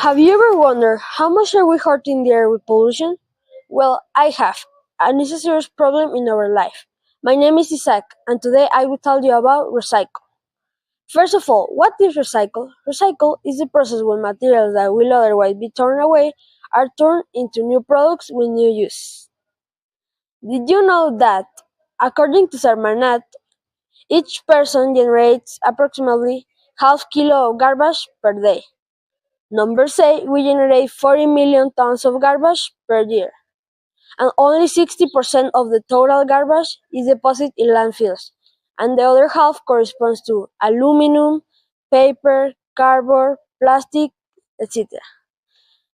Have you ever wondered how much are we hurting the air with pollution? Well, I have, and it's a serious problem in our life. My name is Isaac, and today I will tell you about recycle. First of all, what is recycle? Recycle is the process when materials that will otherwise be thrown away are turned into new products with new use. Did you know that, according to Sarmanat, each person generates approximately half kilo of garbage per day? Numbers say we generate 40 million tons of garbage per year, and only 60% of the total garbage is deposited in landfills, and the other half corresponds to aluminum, paper, cardboard, plastic, etc.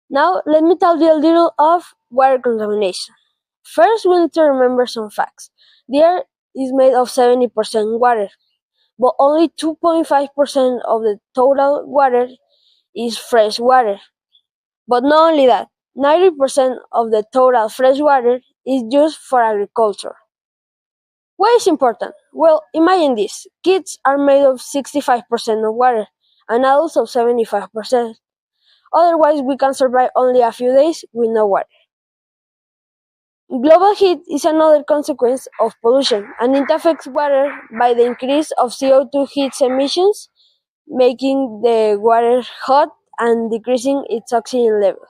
Now, let me tell you a little of water contamination. First, we need to remember some facts. The air is made of 70% water, but only 2.5% of the total water is fresh water. But not only that, 90% of the total fresh water is used for agriculture. Why is important? Well, imagine this. Kids are made of 65% of water, and adults of 75%. Otherwise, we can survive only a few days with no water. Global heat is another consequence of pollution, and it affects water by the increase of CO2 heat emissions, making the water hot and decreasing its oxygen level.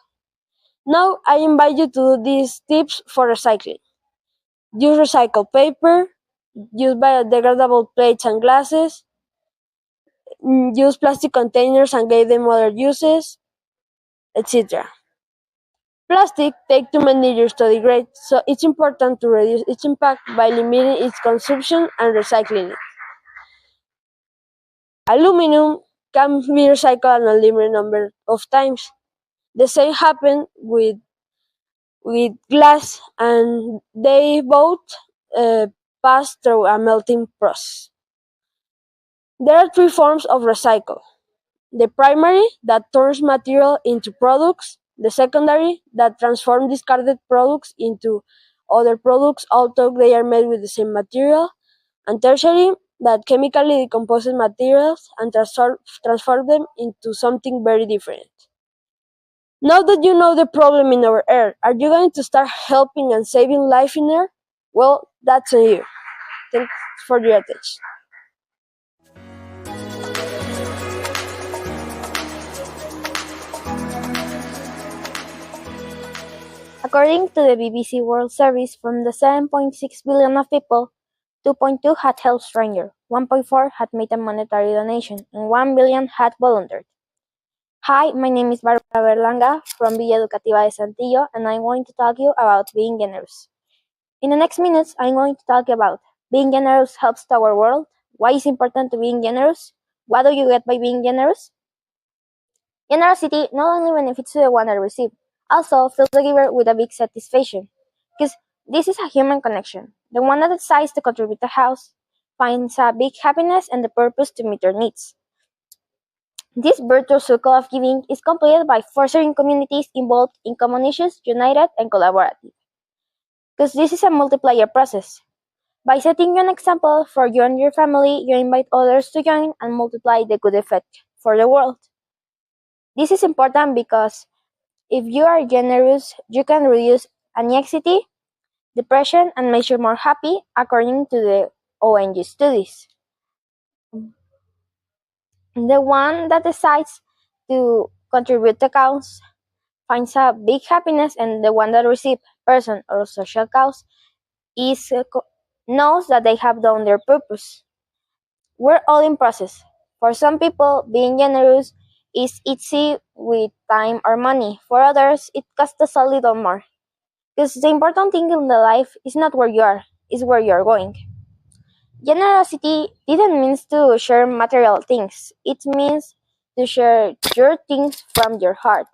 Now I invite you to do these tips for recycling. Use recycled paper, use biodegradable plates and glasses, use plastic containers and give them other uses, etc. Plastic takes too many years to degrade, so it's important to reduce its impact by limiting its consumption and recycling it. Aluminum can be recycled an unlimited number of times. The same happens with glass, and they both uh, pass through a melting process. There are three forms of recycle: the primary, that turns material into products; the secondary, that transforms discarded products into other products although they are made with the same material; and tertiary, that chemically decomposes materials and transform them into something very different. Now that you know the problem in our air, are you going to start helping and saving life in air? Well, that's on you. Thanks for your attention. According to the BBC World Service, from the 7.6 billion of people, 2.2 had helped strangers, 1.4 had made a monetary donation, and 1 billion had volunteered. Hi, my name is Barbara Berlanga from Villa Educativa de Santillo, and I'm going to talk you about being generous. In the next minutes, I'm going to talk about being generous helps to our world, why it's important to being generous, what do you get by being generous? Generosity not only benefits the one that receives, also fills the giver with a big satisfaction, because this is a human connection. The one that decides to contribute a house finds a big happiness and the purpose to meet their needs. This virtuous circle of giving is completed by fostering communities involved in common issues, united and collaborative. Because this is a multiplier process. By setting an example for you and your family, you invite others to join and multiply the good effect for the world. This is important because if you are generous, you can reduce anxiety, depression, and make you more happy, according to the ONG studies. The one that decides to contribute to cause finds a big happiness, and the one that receives person or social cause is knows that they have done their purpose. We're all in process. For some people, being generous is easy with time or money. For others, it costs us a little more. Because the important thing in the life is not where you are, it's where you are going. Generosity didn't mean to share material things. It means to share your things from your heart.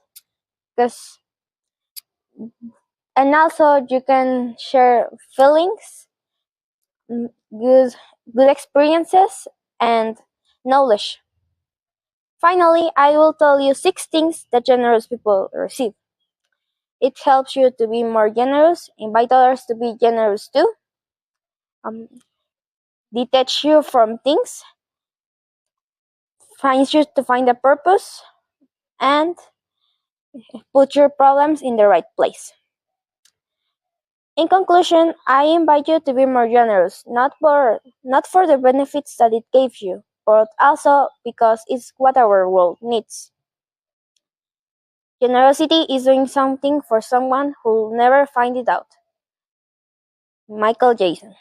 Because and also you can share feelings, good good experiences, and knowledge. Finally, I will tell you 6 things that generous people receive. It helps you to be more generous, invite others to be generous too, um, detach you from things, finds you to find a purpose, and Put your problems in the right place. In conclusion, I invite you to be more generous, not for the benefits that it gave you, but also because it's what our world needs. Generosity is doing something for someone who'll never find it out. Michael Jason.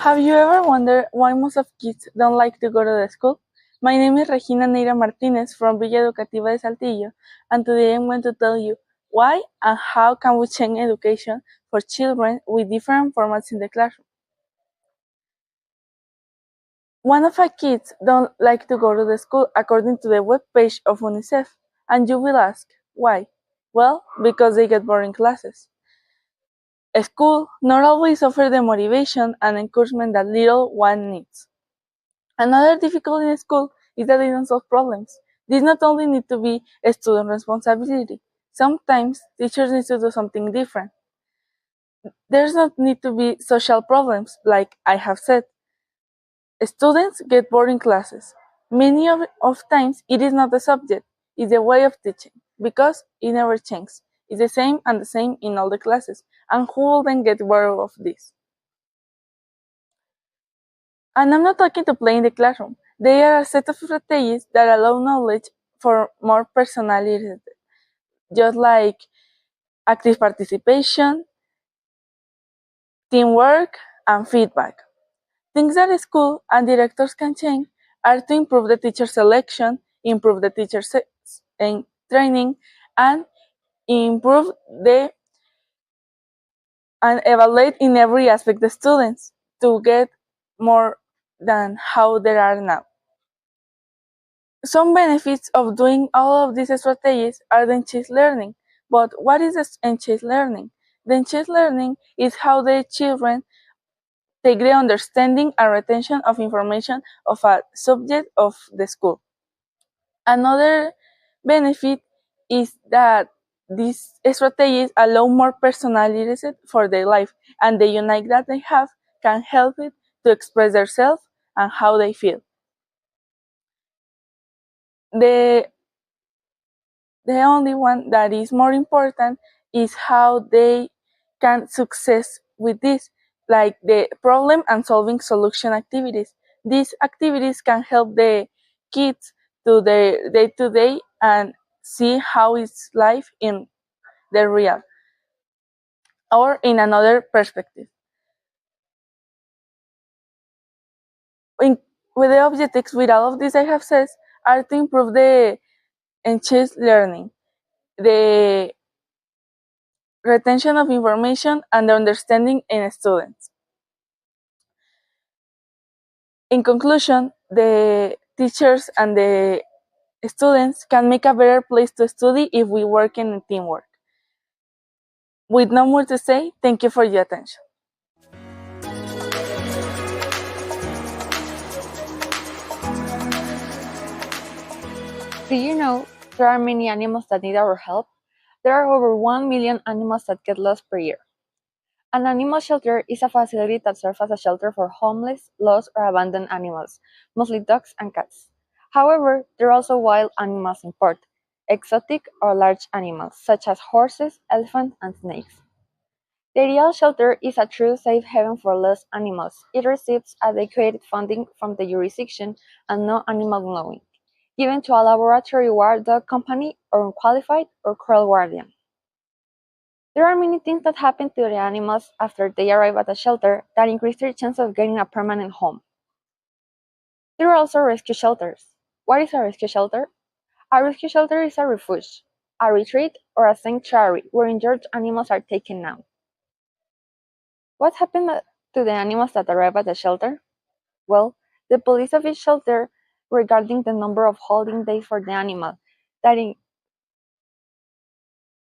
Have you ever wondered why most of kids don't like to go to the school? My name is Regina Neira Martinez from Villa Educativa de Saltillo, and today I'm going to tell you why and how can we change education for children with different formats in the classroom. One of our kids don't like to go to the school according to the webpage of UNICEF, and you will ask, why? Well, because they get boring classes. A school not always offers the motivation and encouragement that little one needs. Another difficulty in school is that they don't solve problems. This not only need to be a student responsibility. Sometimes teachers need to do something different. There's not need to be social problems, like I have said. Students get bored in classes. Many of times it is not the subject, it's the way of teaching, because it never changes. It's the same and the same in all the classes. And who will then get bored of this? And I'm not talking to play in the classroom. They are a set of strategies that allow knowledge for more personalized, just like active participation, teamwork, and feedback. Things that school and directors can change are to improve the teacher selection, improve the teacher and training, and improve the and evaluate in every aspect the students to get more than how they are now. Some benefits of doing all of these strategies are the enhanced learning. But what is enhanced learning? The enhanced learning is how the children take the understanding and retention of information of a subject of the school. Another benefit is that these strategies allow more personalized for their life, and the unique that they have can help it to express themselves and how they feel. The The only one that is more important is how they can success with this, like the problem and solving solution activities. These activities can help the kids to their day to day and see how is life in the real or in another perspective. In, with the objectives, with all of this I have said, are to improve the enhanced learning, the retention of information, and the understanding in students. In conclusion, the teachers and the students can make a better place to study if we work in teamwork. With no more to say, thank you for your attention. Do you know there are many animals that need our help? There are over 1 million animals that get lost per year. An animal shelter is a facility that serves as a shelter for homeless, lost, or abandoned animals, mostly dogs and cats. However, there are also wild animals in port, exotic or large animals, such as horses, elephants, and snakes. The ideal shelter is a true safe haven for lost animals. It receives adequate funding from the jurisdiction and no animal knowing, given to a laboratory ward dog company or unqualified or cruel guardian. There are many things that happen to the animals after they arrive at a shelter that increase their chance of getting a permanent home. There are also rescue shelters. What is a rescue shelter? A rescue shelter is a refuge, a retreat, or a sanctuary where injured animals are taken now. What happened to the animals that arrive at the shelter? Well, the police of each shelter regarding the number of holding days for the animal, that in,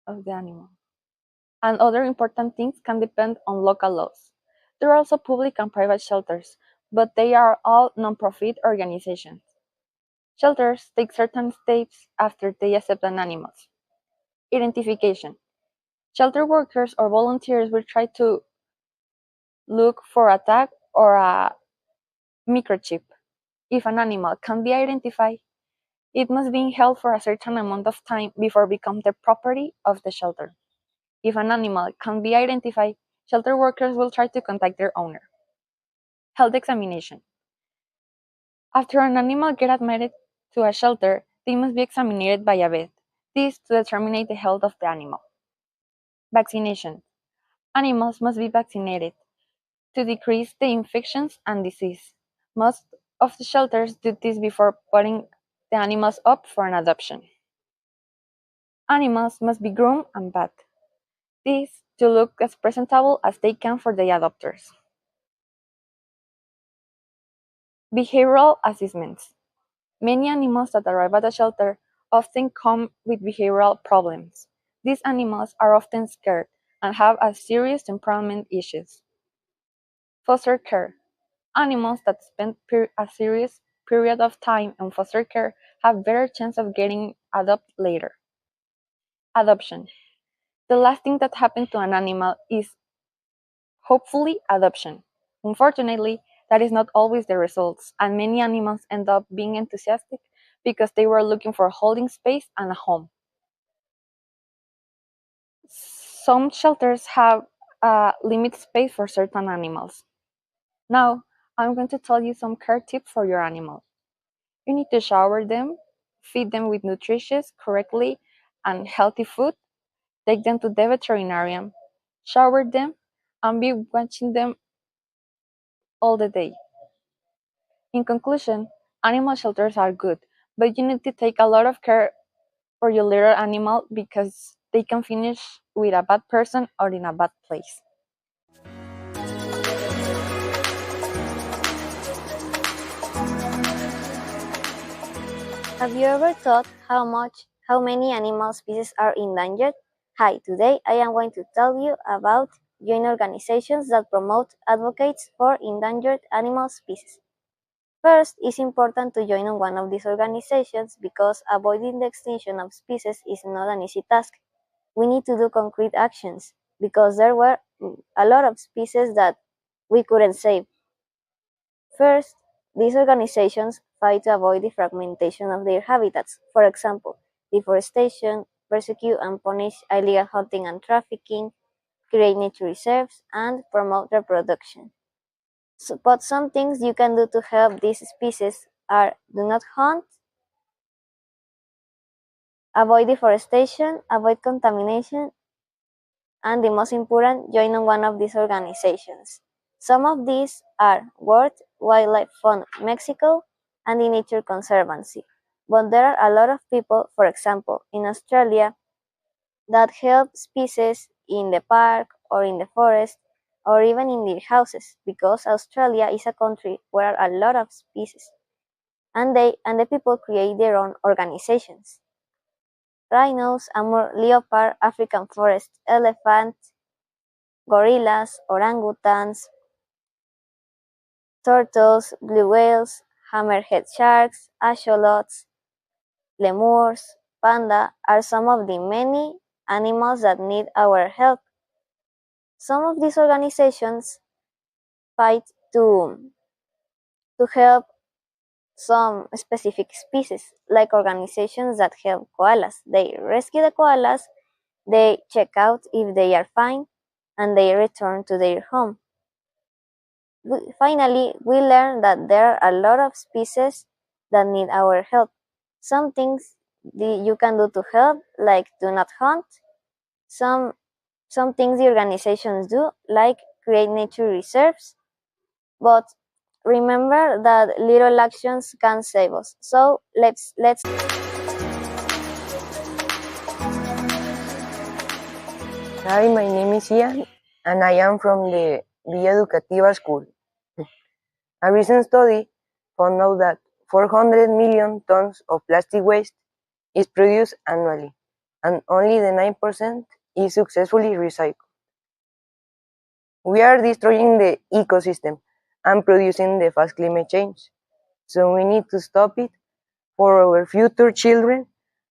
of the animal, and other important things can depend on local laws. There are also public and private shelters, but they are all non-profit organizations. Shelters take certain steps after they accept an animal. Identification. Shelter workers or volunteers will try to look for a tag or a Microchip. If an animal can be identified, it must be held for a certain amount of time before become the property of the shelter. If an animal can be identified, shelter workers will try to contact their owner. Health examination. After an animal gets admitted to a shelter, they must be examined by a vet. This to determine the health of the animal. Vaccination. Animals must be vaccinated to decrease the infections and disease. Most of the shelters do this before putting the animals up for an adoption. Animals must be groomed and bathed. This to look as presentable as they can for the adopters. Behavioral assessments. Many animals that arrive at a shelter often come with behavioral problems. These animals are often scared and have a serious temperament issues. Foster care. Animals that spend a serious period of time in foster care have better chance of getting adopted later. Adoption. The last thing that happens to an animal is hopefully adoption. Unfortunately, that is not always the results, and many animals end up being enthusiastic because they were looking for holding space and a home. Some shelters have a limited space for certain animals. Now, I'm going to tell you some care tips for your animal. You need to shower them, feed them with nutritious, correctly, and healthy food, take them to the veterinarian, shower them, and be watching them all the day. In conclusion, animal shelters are good, but you need to take a lot of care for your little animal because they can finish with a bad person or in a bad place. Have you ever thought how many animal species are endangered? Hi, today I am going to tell you about join organizations that promote advocates for endangered animal species. First, it's important to join on one of these organizations because avoiding the extinction of species is not an easy task. We need to do concrete actions because there were a lot of species that we couldn't save. First, these organizations fight to avoid the fragmentation of their habitats. For example, deforestation, persecute and punish illegal hunting and trafficking, create nature reserves, and promote reproduction. But some things you can do to help these species are do not hunt, avoid deforestation, avoid contamination, and the most important, join on one of these organizations. Some of these are World Wildlife Fund Mexico and the Nature Conservancy. But there are a lot of people, for example, in Australia, that help species in the park or in the forest or even in their houses because Australia is a country where are a lot of species and the people create their own organizations. Rhinos, Amur leopard, African forest elephant, gorillas, orangutans, turtles, blue whales, hammerhead sharks, axolots, lemurs, panda are some of the many animals that need our help. Some of these organizations fight to help some specific species, like organizations that help koalas. They rescue the koalas, they check out if they are fine, and they return to their home. Finally, we learn that there are a lot of species that need our help. Some things you can do to help, like do not hunt. Some some things the organizations do, like create nature reserves. But remember that little actions can save us. So let's. Hi, my name is Ian, and I am from the Educativa school. A recent study found out that 400 million tons of plastic waste is produced annually, and only the 9% is successfully recycled. We are destroying the ecosystem and producing the fast climate change, so we need to stop it for our future children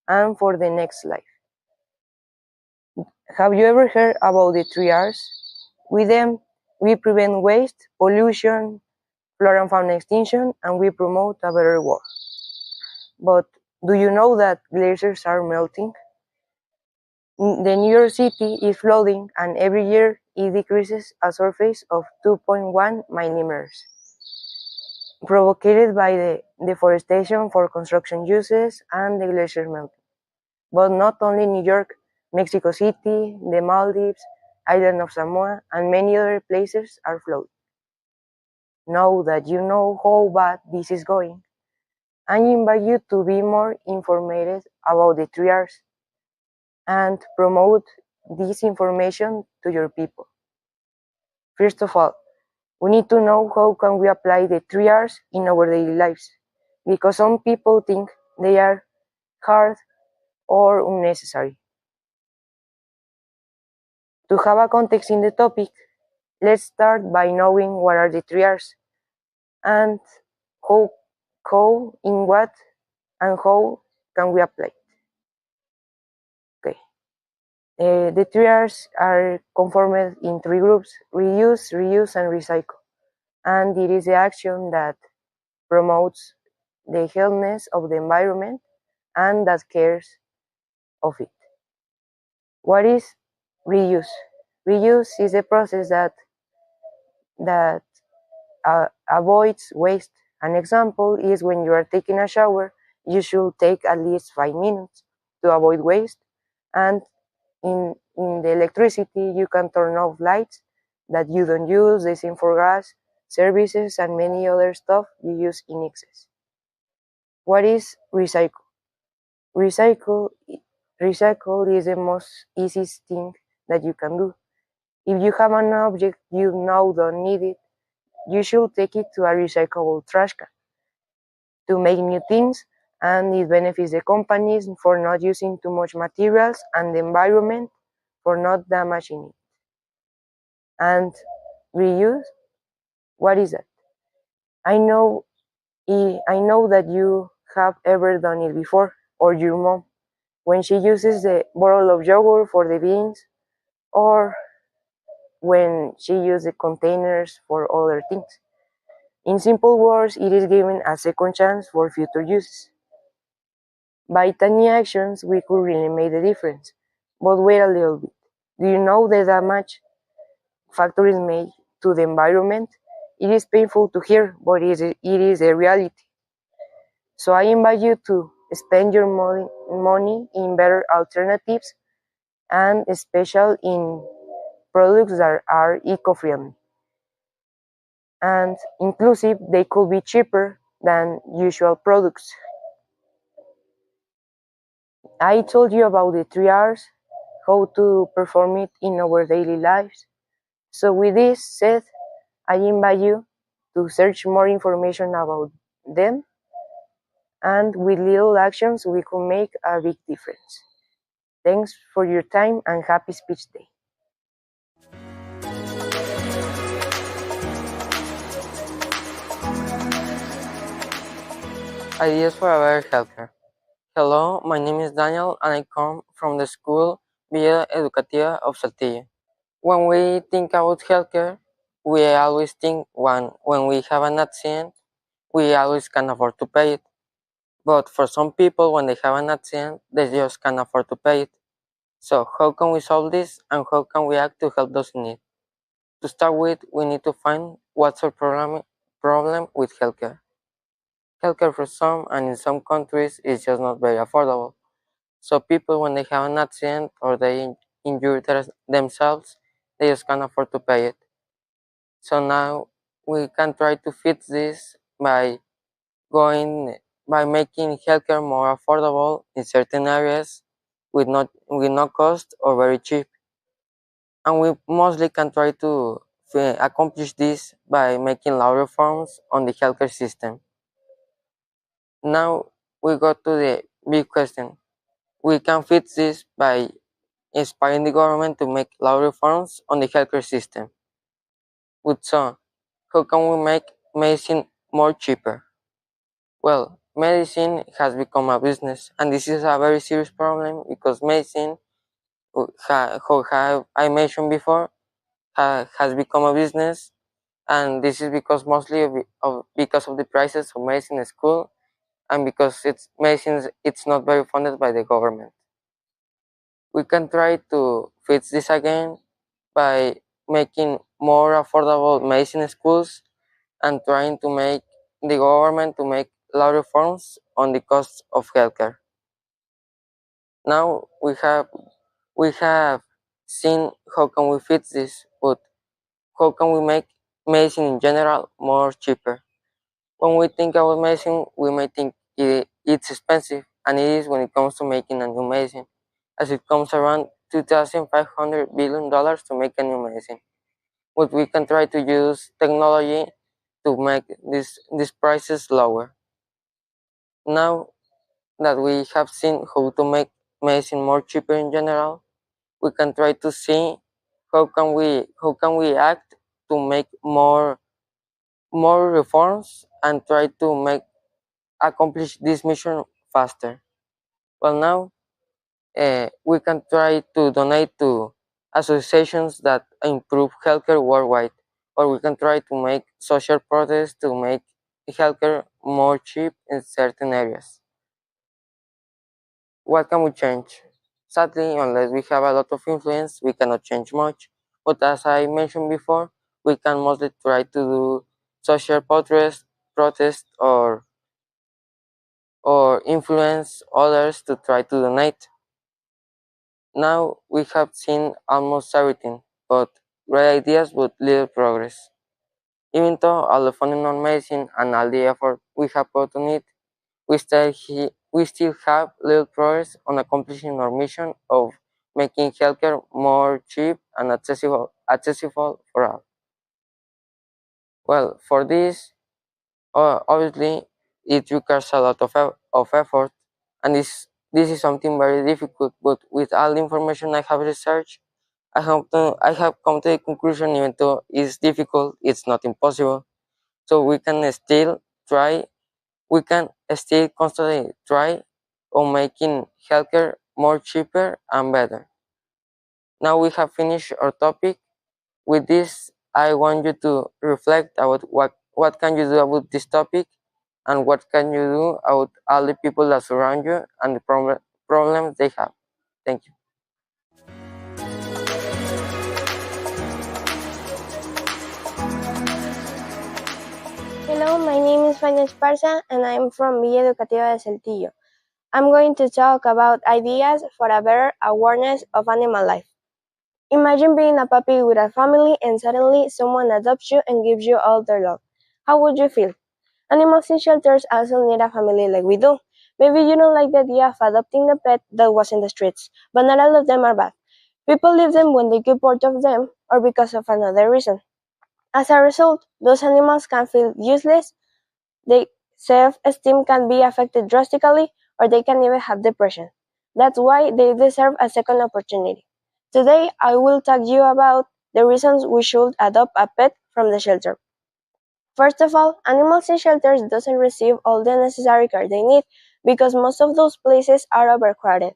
and for the next life. Have you ever heard about the 3 Rs? With them, we prevent waste, pollution, flora and fauna extinction, and we promote a better world. But do you know that glaciers are melting? The New York City is flooding, and every year it decreases a surface of 2.1 millimeters, provoked by the deforestation for construction uses and the glacier melting. But not only New York, Mexico City, the Maldives, island of Samoa, and many other places are flooding. Now that you know how bad this is going, I invite you to be more informed about the 3 Rs and promote this information to your people. First of all, we need to know how can we apply the 3 Rs in our daily lives, because some people think they are hard or unnecessary. To have a context in the topic, let's start by knowing what are the 3 Rs and how, in what, and how can we apply. Okay. The 3 Rs are conformed in 3 groups: reduce, reuse, and recycle. And it is the action that promotes the healthiness of the environment and that cares of it. What is reuse? Reuse is a process that avoids waste. An example is when you are taking a shower, you should take at least 5 minutes to avoid waste. And in the electricity, you can turn off lights that you don't use, the same for gas, services, and many other stuff you use in excess. What is recycle? Recycle Recycle is the most easiest thing that you can do. If you have an object you now don't need it, you should take it to a recyclable trash can to make new things, and it benefits the companies for not using too much materials and the environment for not damaging it. And reuse, what is that? I know I know that you have ever done it before, or your mom, when she uses the bottle of yogurt for the beans, or when she uses the containers for other things. In simple words, it is giving a second chance for future uses. By tiny actions, we could really make the difference. But wait a little bit. Do you know the damage factories make to the environment? It is painful to hear, but it is a reality. So I invite you to spend your money in better alternatives, and especially in products that are eco-friendly and inclusive. They could be cheaper than usual products. I told you about the 3 Rs, how to perform it in our daily lives. So with this said, I invite you to search more information about them, and with little actions we could make a big difference. Thanks for your time and happy Speech Day. Ideas for a better healthcare. Hello, my name is Daniel and I come from the school Villa Educativa of Saltillo. When we think about healthcare, we always think when we have an accident, we always can afford to pay it. But for some people, when they have an accident, they just can't afford to pay it. So how can we solve this, and how can we act to help those in need? To start with, we need to find what's our problem with healthcare. Healthcare for some and in some countries is just not very affordable. So people, when they have an accident or they injure themselves, they just can't afford to pay it. So now we can try to fix this by making healthcare more affordable in certain areas with no cost or very cheap. And we mostly can try to accomplish this by making law reforms on the healthcare system. Now we go to the big question. We can fix this by inspiring the government to make law reforms on the healthcare system. So, how can we make medicine more cheaper? Well, medicine has become a business, and this is a very serious problem because medicine, how I mentioned before, has become a business, and this is because mostly because of the prices of medicine in school, and because it's not very funded by the government. We can try to fix this again by making more affordable medicine schools and trying to make the government to make law reforms on the costs of healthcare. Now we have seen how can we fix this, but how can we make medicine in general more cheaper? When we think about medicine, we may think it's expensive, and it is when it comes to making a new medicine, as it comes around $2,500 billion to make a new medicine. But we can try to use technology to make these prices lower. Now that we have seen how to make medicine more cheaper in general, we can try to see how can we act to make more reforms and try to make accomplish this mission faster. Well, now we can try to donate to associations that improve healthcare worldwide, or we can try to make social protests to make healthcare more cheap in certain areas. What can we change? Sadly, unless we have a lot of influence, we cannot change much. But as I mentioned before, we can mostly try to do social protest or influence others to try to donate. Now we have seen almost everything, but great ideas but little progress. Even though all the funding on medicine and all the effort we have put on it, we still have little progress on accomplishing our mission of making healthcare more cheap and accessible for all. Well, for this, obviously, it requires a lot of effort, and this is something very difficult. But with all the information I have researched, I have come to the conclusion, even though it's difficult, it's not impossible. So we can still try. We can still constantly try on making healthcare more cheaper and better. Now we have finished our topic. With this, I want you to reflect about what can you do about this topic, and what can you do about all the people that surround you and the problems they have. Thank you. Hello, my name is Fanny Esparza and I'm from Villa Educativa de Saltillo. I'm going to talk about ideas for a better awareness of animal life. Imagine being a puppy with a family and suddenly someone adopts you and gives you all their love. How would you feel? Animals in shelters also need a family like we do. Maybe you don't like the idea of adopting a pet that was in the streets, but not all of them are bad. People leave them when they get bored of them or because of another reason. As a result, those animals can feel useless, their self-esteem can be affected drastically, or they can even have depression. That's why they deserve a second opportunity. Today, I will talk to you about the reasons we should adopt a pet from the shelter. First of all, animals in shelters doesn't receive all the necessary care they need because most of those places are overcrowded.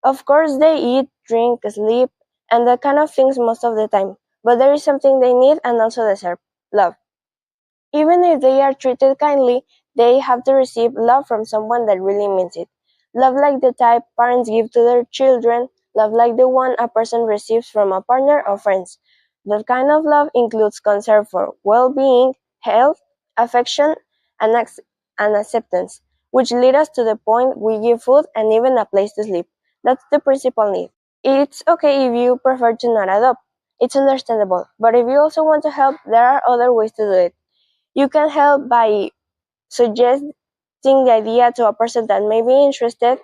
Of course, they eat, drink, sleep, and that kind of things most of the time, but there is something they need and also deserve: love. Even if they are treated kindly, they have to receive love from someone that really means it. Love like the type parents give to their children, love like the one a person receives from a partner or friends. That kind of love includes concern for well-being, health, affection, and, and acceptance, which lead us to the point we give food and even a place to sleep. That's the principal need. It's okay if you prefer to not adopt. It's understandable. But if you also want to help, there are other ways to do it. You can help by suggesting the idea to a person that may be interested.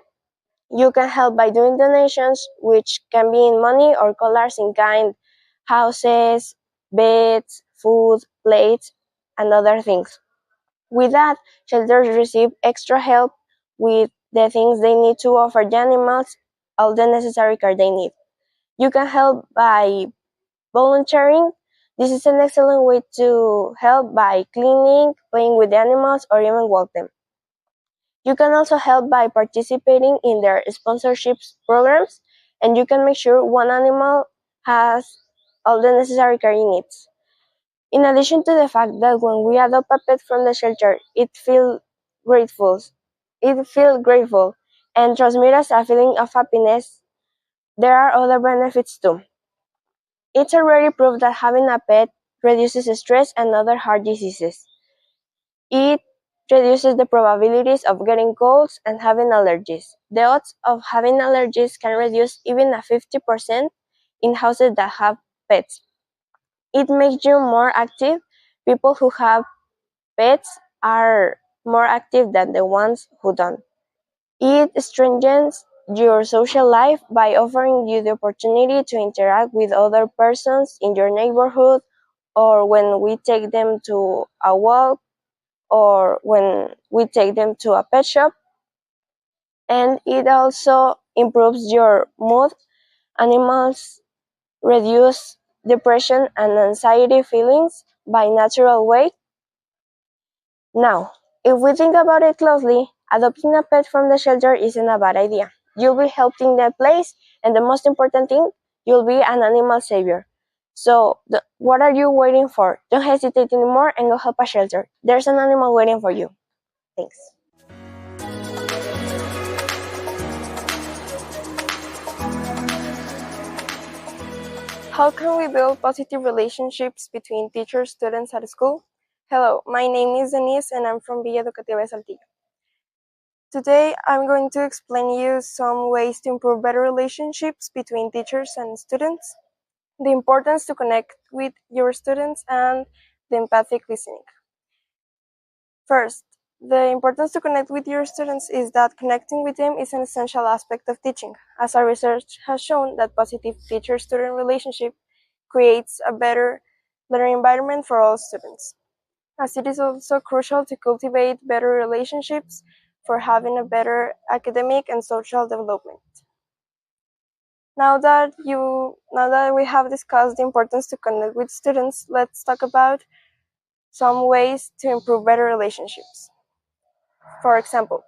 You can help by doing donations, which can be in money or colors in kind, houses, beds, food, plates, and other things. With that, shelters receive extra help with the things they need to offer the animals all the necessary care they need. You can help by volunteering. This is an excellent way to help by cleaning, playing with the animals, or even walk them. You can also help by participating in their sponsorships programs, and you can make sure one animal has all the necessary care it needs. In addition to the fact that when we adopt a pet from the shelter, grateful. It feels grateful and transmits us a feeling of happiness. There are other benefits too. It's already proved that having a pet reduces stress and other heart diseases. It reduces the probabilities of getting colds and having allergies. The odds of having allergies can reduce even a 50% in houses that have pets. It makes you more active. People who have pets are more active than the ones who don't. It strengthens your social life by offering you the opportunity to interact with other persons in your neighborhood, or when we take them to a walk, or when we take them to a pet shop. And it also improves your mood. Animals reduce depression and anxiety feelings by natural way. Now, if we think about it closely, adopting a pet from the shelter isn't a bad idea. You'll be helping the place, and the most important thing, you'll be an animal savior. So, what are you waiting for? Don't hesitate anymore and go help a shelter. There's an animal waiting for you. Thanks. How can we build positive relationships between teachers, students at school? Hello, my name is Denise and I'm from Villa Educativa de Saltillo. Today, I'm going to explain you some ways to improve better relationships between teachers and students, the importance to connect with your students, and the empathic listening. First, the importance to connect with your students is that connecting with them is an essential aspect of teaching, as our research has shown that positive teacher-student relationship creates a better learning environment for all students, as it is also crucial to cultivate better relationships for having a better academic and social development. Now that we have discussed the importance to connect with students, let's talk about some ways to improve better relationships. For example,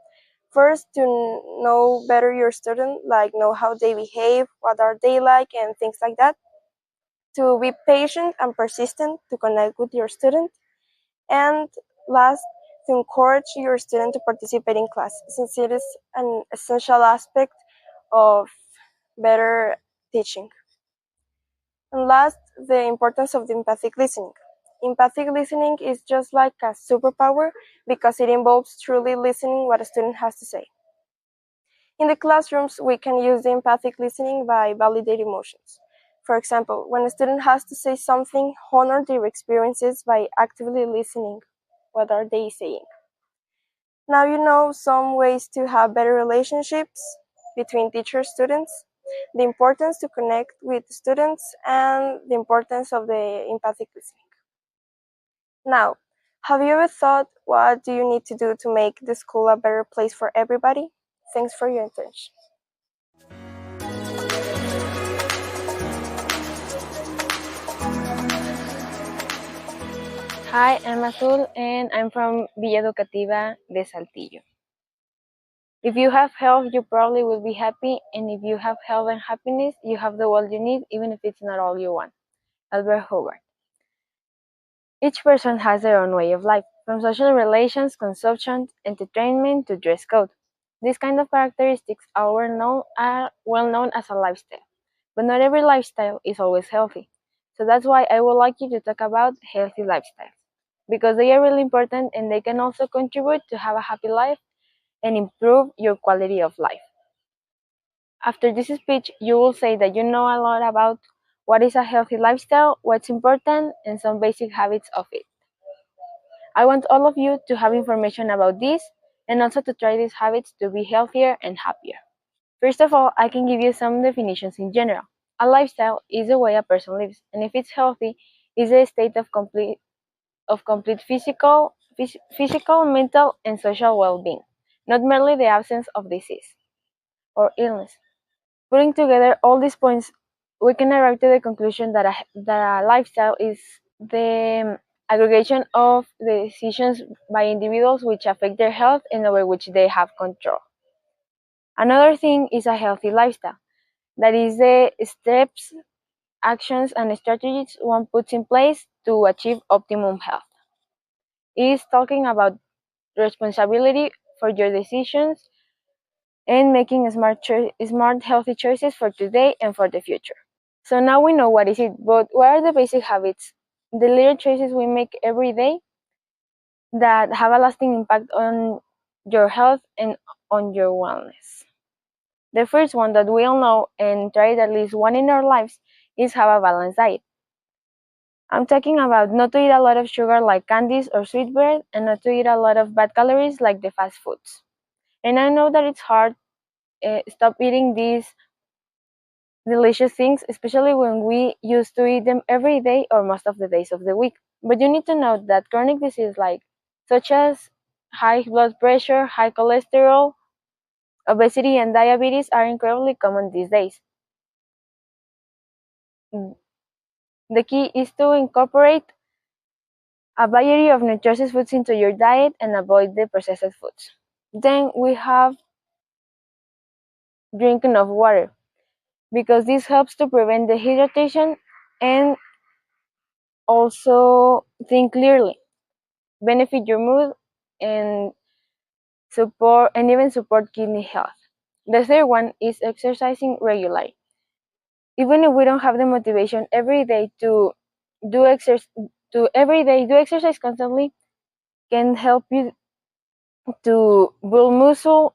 first, to know better your student, like know how they behave, what are they like, and things like that. To be patient and persistent to connect with your student. And last, to encourage your student to participate in class, since it is an essential aspect of better teaching. And last, the importance of the empathic listening. Empathic listening is just like a superpower because it involves truly listening what a student has to say. In the classrooms, we can use the empathic listening by validating emotions. For example, when a student has to say something, honor their experiences by actively listening. What are they saying? Now you know some ways to have better relationships between teachers and students, the importance to connect with students, and the importance of the empathic listening. Now, have you ever thought what do you need to do to make the school a better place for everybody? Thanks for your attention. Hi, I'm Azul and I'm from Villa Educativa de Saltillo. If you have health, you probably will be happy, and if you have health and happiness, you have the world you need, even if it's not all you want. Albert Howard. Each person has their own way of life, from social relations, consumption, entertainment, to dress code. These kind of characteristics are well known as a lifestyle, but not every lifestyle is always healthy. So that's why I would like you to talk about healthy lifestyles, because they are really important and they can also contribute to have a happy life and improve your quality of life. After this speech, you will say that you know a lot about what is a healthy lifestyle, what's important, and some basic habits of it. I want all of you to have information about this and also to try these habits to be healthier and happier. First of all, I can give you some definitions in general. A lifestyle is the way a person lives, and if it's healthy, is a state of complete physical, mental, and social well-being, not merely the absence of disease or illness. Putting together all these points, we can arrive to the conclusion that a lifestyle is the aggregation of the decisions by individuals which affect their health and over which they have control. Another thing is a healthy lifestyle. That is the steps, actions, and strategies one puts in place to achieve optimum health. It is talking about responsibility for your decisions and making smart healthy choices for today and for the future. So now we know what is it, but what are the basic habits, the little choices we make every day that have a lasting impact on your health and on your wellness? The first one that we all know and try it at least one in our lives is have a balanced diet. I'm talking about not to eat a lot of sugar like candies or sweet bread and not to eat a lot of bad calories like the fast foods. And I know that it's hard stop eating these delicious things, especially when we used to eat them every day or most of the days of the week. But you need to know that chronic disease like such as high blood pressure, high cholesterol, obesity and diabetes are incredibly common these days. The key is to incorporate a variety of nutritious foods into your diet and avoid the processed foods. Then we have drink enough water because this helps to prevent dehydration and also think clearly, benefit your mood and support kidney health. The third one is exercising regularly. Even if we don't have the motivation every day to do exercise constantly can help you to build muscle,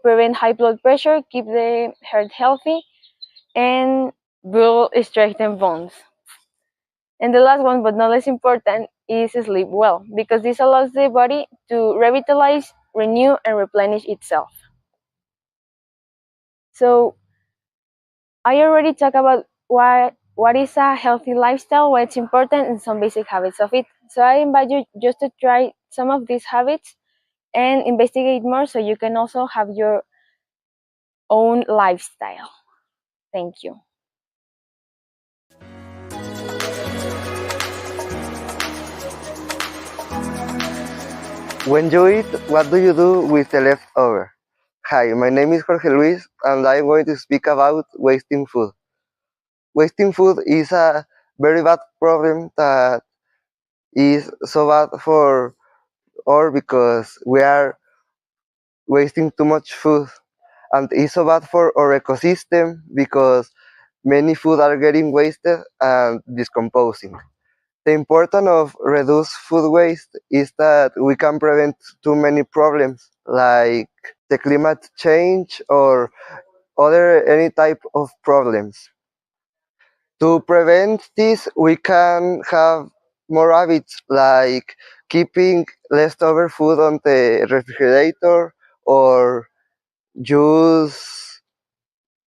prevent high blood pressure, keep the heart healthy, and build strengthen bones. And the last one, but not less important, is sleep well, because this allows the body to revitalize, renew, and replenish itself. So I already talked about what is a healthy lifestyle, why it's important, and some basic habits of it. So I invite you just to try some of these habits and investigate more so you can also have your own lifestyle. Thank you. When you eat, what do you do with the leftover? Hi, my name is Jorge Luis, and I'm going to speak about wasting food. Wasting food is a very bad problem that is so bad for all because we are wasting too much food, and it's so bad for our ecosystem because many food are getting wasted and decomposing. The importance of reduce food waste is that we can prevent too many problems like the climate change or other any type of problems. To prevent this, we can have more habits like keeping leftover food on the refrigerator or use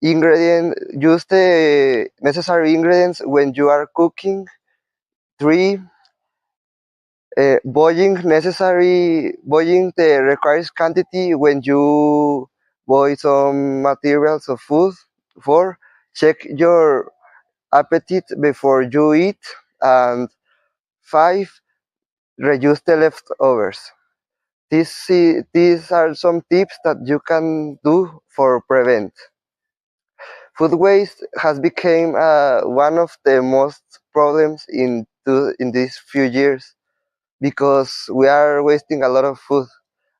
use the necessary ingredients when you are cooking. 3, boiling the required quantity when you boil some materials of food. 4, check your appetite before you eat. And 5, reduce the leftovers. These are some tips that you can do for prevent. Food waste has become one of the most problems in these few years because we are wasting a lot of food.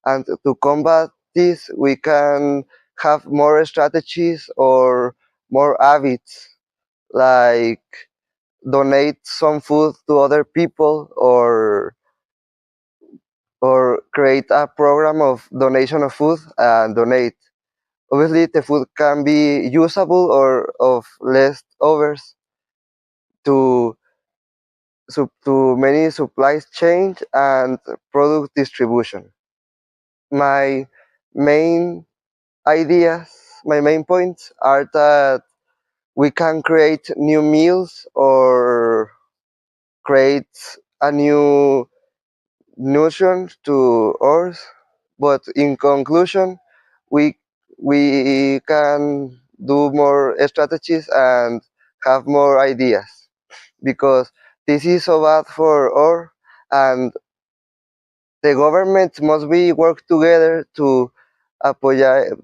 And to combat this, we can have more strategies or more habits like donate some food to other people or create a program of donation of food and donate. Obviously, the food can be usable or of leftovers to to many supplies chain and product distribution. My main ideas, my main points are that we can create new meals or create a new notion to ours, but in conclusion, we we can do more strategies and have more ideas because this is so bad for all, and the government must be work together to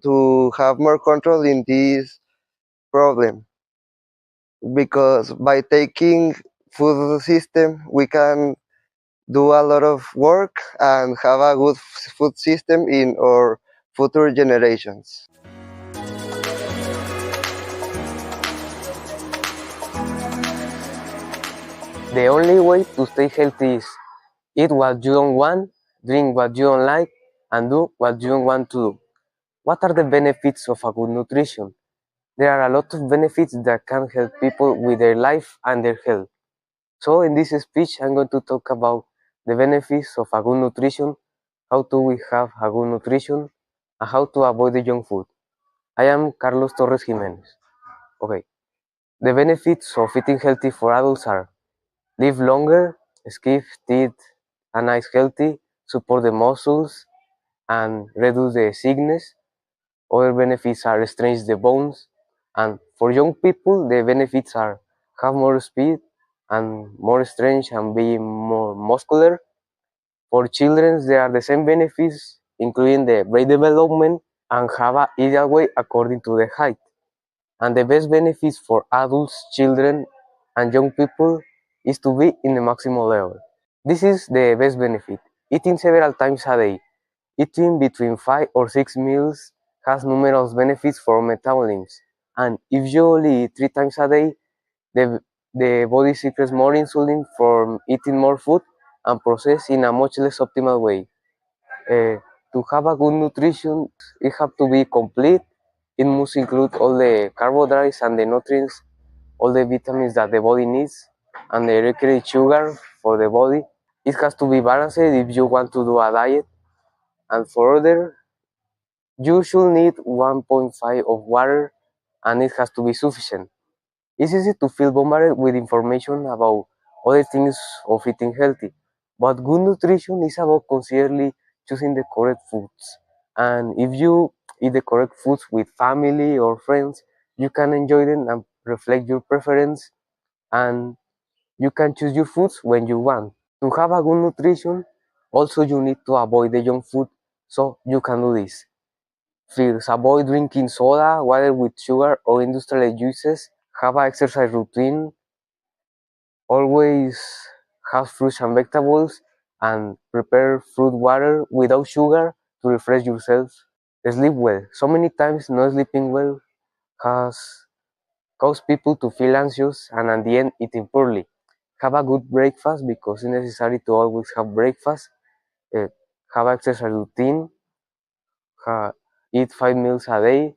to have more control in this problem because by taking food system, we can do a lot of work and have a good food system in our future generations. The only way to stay healthy is eat what you don't want, drink what you don't like, and do what you don't want to do. What are the benefits of a good nutrition? There are a lot of benefits that can help people with their life and their health. So in this speech, I'm going to talk about the benefits of a good nutrition, how do we have a good nutrition, and how to avoid the junk food. I am Carlos Torres Jimenez. Okay, the benefits of eating healthy for adults are live longer, skip teeth and eyes healthy, support the muscles, and reduce the sickness. Other benefits are strengthen the bones. And for young people, the benefits are have more speed and more strength and be more muscular. For children, there are the same benefits, including the brain development and have a ideal weight according to the height. And the best benefits for adults, children, and young people is to be in the maximum level. This is the best benefit. Eating several times a day. Eating between 5 or 6 meals has numerous benefits for metabolism. And if you only eat 3 times a day, the body secretes more insulin from eating more food and process in a much less optimal way. To have a good nutrition, it have to be complete. It must include all the carbohydrates and the nutrients, all the vitamins that the body needs, and the required sugar for the body. It has to be balanced if you want to do a diet. And for other, you should need 1.5 of water, and it has to be sufficient. It's easy to feel bombarded with information about other things of eating healthy, but good nutrition is about consciously choosing the correct foods. And if you eat the correct foods with family or friends, you can enjoy them and reflect your preference, and you can choose your foods when you want. To have a good nutrition, also you need to avoid the junk food, so you can do this. First, avoid drinking soda, water with sugar, or industrial juices. Have an exercise routine. Always have fruits and vegetables, and prepare fruit water without sugar to refresh yourself. Sleep well. So many times not sleeping well has caused people to feel anxious and at the end eating poorly. Have a good breakfast because it's necessary to always have breakfast. Uh, have exercise routine. Eat 5 meals a day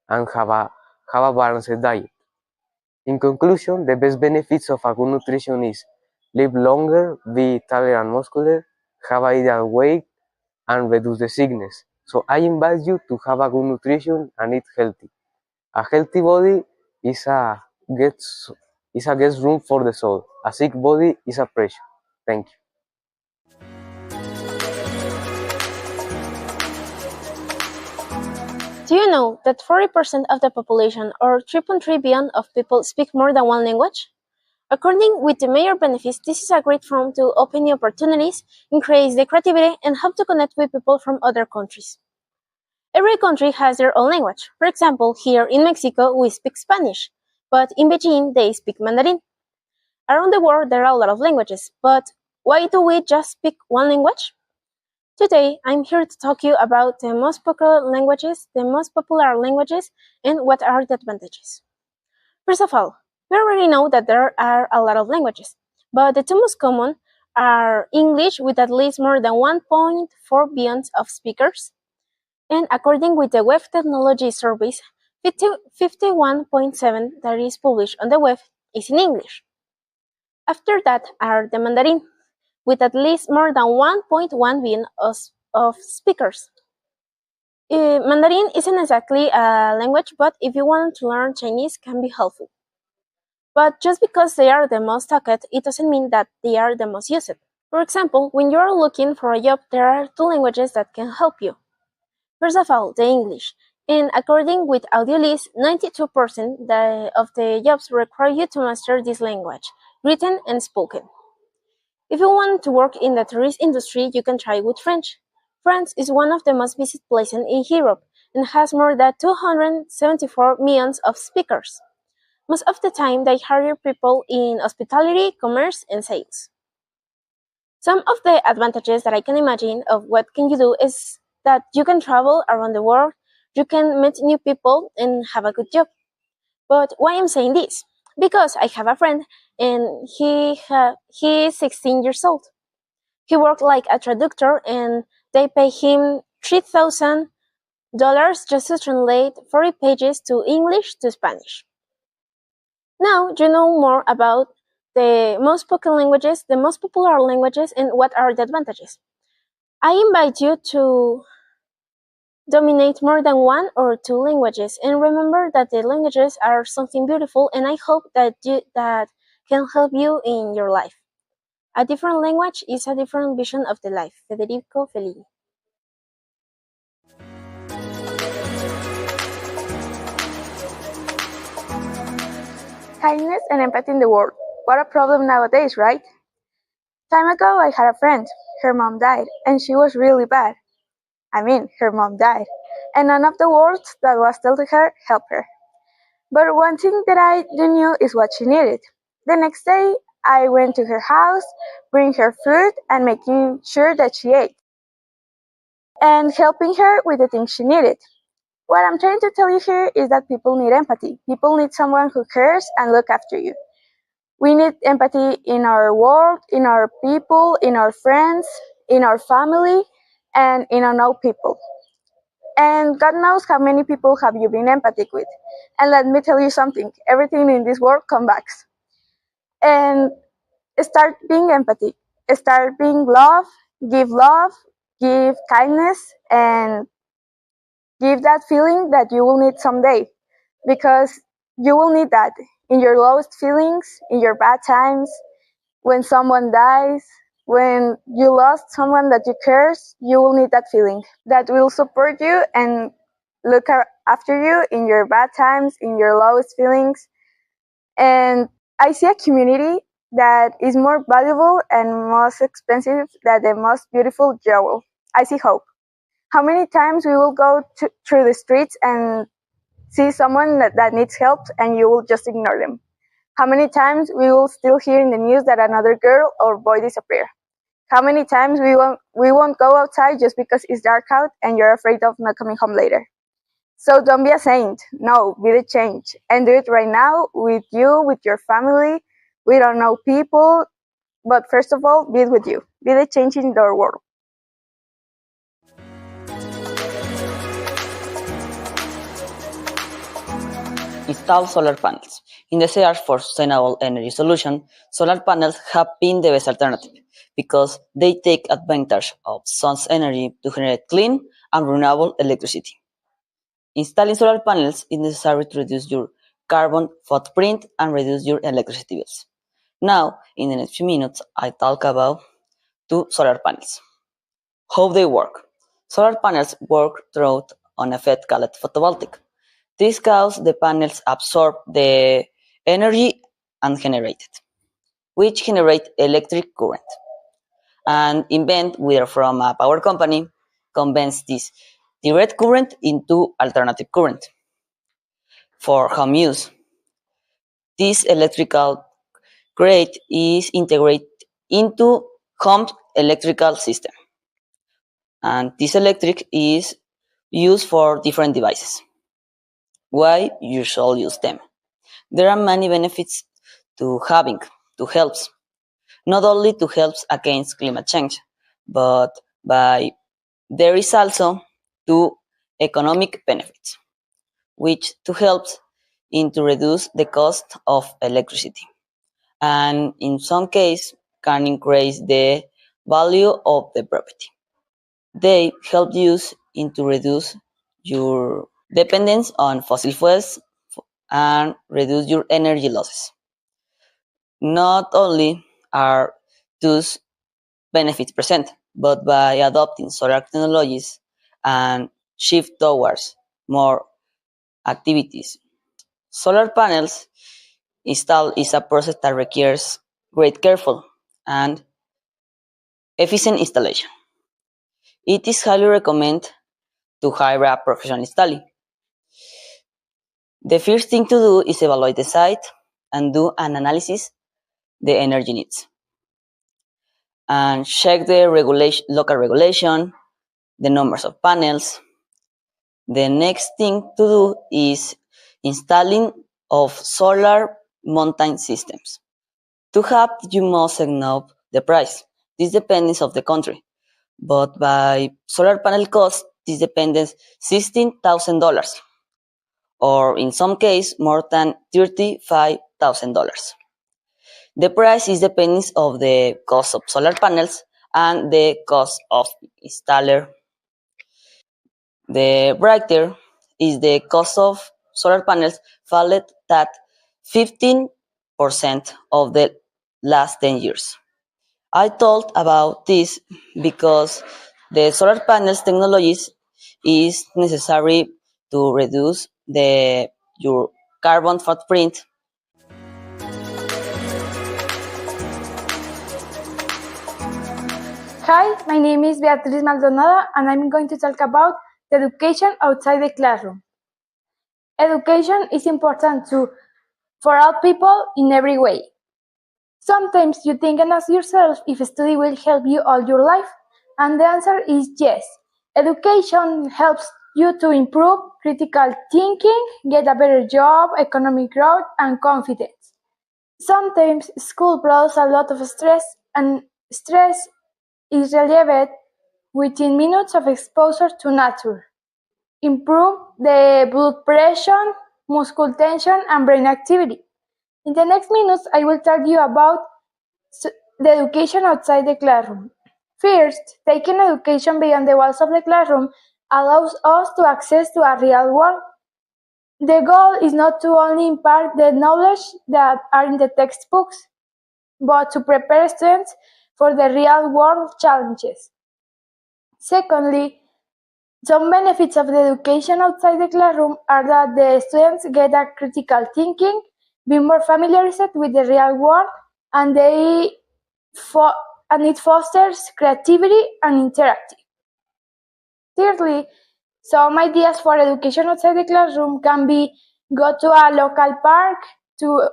and have a balanced diet. In conclusion, the best benefits of a good nutrition is live longer, be taller and muscular, have a ideal weight, and reduce the sickness. So I invite you to have a good nutrition and eat healthy. A healthy body is a gets is a guest room for the soul. A sick body is a pressure. Thank you. Do you know that 40% of the population, or 3.3 billion of people, speak more than one language? According with the major benefits, this is a great forum to open new opportunities, increase the creativity, and help to connect with people from other countries. Every country has their own language. For example, here in Mexico, we speak Spanish, but in Beijing, they speak Mandarin. Around the world, there are a lot of languages, but why do we just speak one language? Today, I'm here to talk to you about the most popular languages, and what are the advantages. First of all, we already know that there are a lot of languages, but the two most common are English with at least more than 1.4 billion of speakers, and according with the Web Technology Surveys, 51.7 that is published on the web is in English. After that are the Mandarin, with at least more than 1.1 billion of speakers. Mandarin isn't exactly a language, but if you want to learn Chinese, can be helpful. But just because they are the most talked, it doesn't mean that they are the most used. For example, when you are looking for a job, there are two languages that can help you. First of all, the English. And according with AudioList, 92% of the jobs require you to master this language, written and spoken. If you want to work in the tourist industry, you can try with French. France is one of the most visited places in Europe and has more than 274 million of speakers. Most of the time, they hire people in hospitality, commerce, and sales. Some of the advantages that I can imagine of what can you do is that you can travel around the world, you can meet new people, and have a good job. But why I'm saying this? Because I have a friend, and he is 16 years old. He worked like a traductor, and they pay him $3,000 just to translate 40 pages to English to Spanish. Now you know more about the most popular languages, and what are the advantages. I invite you to dominate more than one or two languages, and remember that the languages are something beautiful, and I hope that can help you in your life. A different language is a different vision of the life. Federico Fellini. Kindness and empathy in the world. What a problem nowadays, right? Time ago, I had a friend. Her mom died, and she was really bad. I mean, her mom died, and none of the words that was told to her helped her. But one thing that I knew is what she needed. The next day, I went to her house, bring her food, and making sure that she ate, and helping her with the things she needed. What I'm trying to tell you here is that people need empathy. People need someone who cares and look after you. We need empathy in our world, in our people, in our friends, in our family, and in unknown people. And God knows how many people have you been empathic with. And let me tell you something, everything in this world comes back. And start being empathy. Start being love, give kindness, and give that feeling that you will need someday. Because you will need that in your lowest feelings, in your bad times, when someone dies, when you lost someone that you cares, you will need that feeling that will support you and look after you in your bad times, in your lowest feelings. And I see a community that is more valuable and most expensive than the most beautiful jewel. I see hope. How many times we will go through the streets and see someone that needs help and you will just ignore them? How many times we will still hear in the news that another girl or boy disappeared? How many times we won't go outside just because it's dark out and you're afraid of not coming home later? So don't be a saint. No, be the change. And do it right now with you, with your family. We don't know people, but first of all, be it with you. Be the change in the world. Install solar panels. In the search for sustainable energy solution, solar panels have been the best alternative because they take advantage of sun's energy to generate clean and renewable electricity. Installing solar panels is necessary to reduce your carbon footprint and reduce your electricity bills. Now, in the next few minutes, I talk about two solar panels. How they work. Solar panels work through an effect called photovoltaic. This causes the panels absorb the energy and generate it, which generate electric current. And invent, whether from a power company, converts this direct current into alternative current. For home use, this electrical current is integrated into home electrical system, and this electric is used for different devices. Why you should use them? There are many benefits to having, to helps, not only to helps against climate change, but by there is also two economic benefits, which to helps in to reduce the cost of electricity, and in some case can increase the value of the property. They help you in to reduce your dependence on fossil fuels and reduce your energy losses. Not only are those benefits present, but by adopting solar technologies and shift towards more activities. Solar panels install is a process that requires great careful and efficient installation. It is highly recommended to hire a professional installer. The first thing to do is evaluate the site and do an analysis the energy needs. And check the local regulation, the numbers of panels. The next thing to do is installing of solar mountain systems. To have, you must know the price. This depends of the country, but by solar panel cost, this depends $16,000, or in some case more than $35,000. The price is depends of the cost of solar panels and the cost of installer. The brighter is the cost of solar panels fell at 15% of the last 10 years. I thought about this because the solar panels technologies is necessary to reduce your carbon footprint. Hi, my name is Beatriz Maldonado and I'm going to talk about the education outside the classroom. Education is important for all people in every way. Sometimes you think and ask yourself if study will help you all your life, and the answer is yes. Education helps you to improve critical thinking, get a better job, economic growth, and confidence. Sometimes school brings a lot of stress, and stress is relieved within minutes of exposure to nature. Improve the blood pressure, muscle tension, and brain activity. In the next minutes, I will tell you about the education outside the classroom. First, taking education beyond the walls of the classroom allows us to access to a real world. The goal is not to only impart the knowledge that are in the textbooks, but to prepare students for the real world challenges. Secondly, some benefits of the education outside the classroom are that the students get a critical thinking, be more familiarized with the real world, and it fosters creativity and interactive. Thirdly, some ideas for education outside the classroom can be go to a local park, to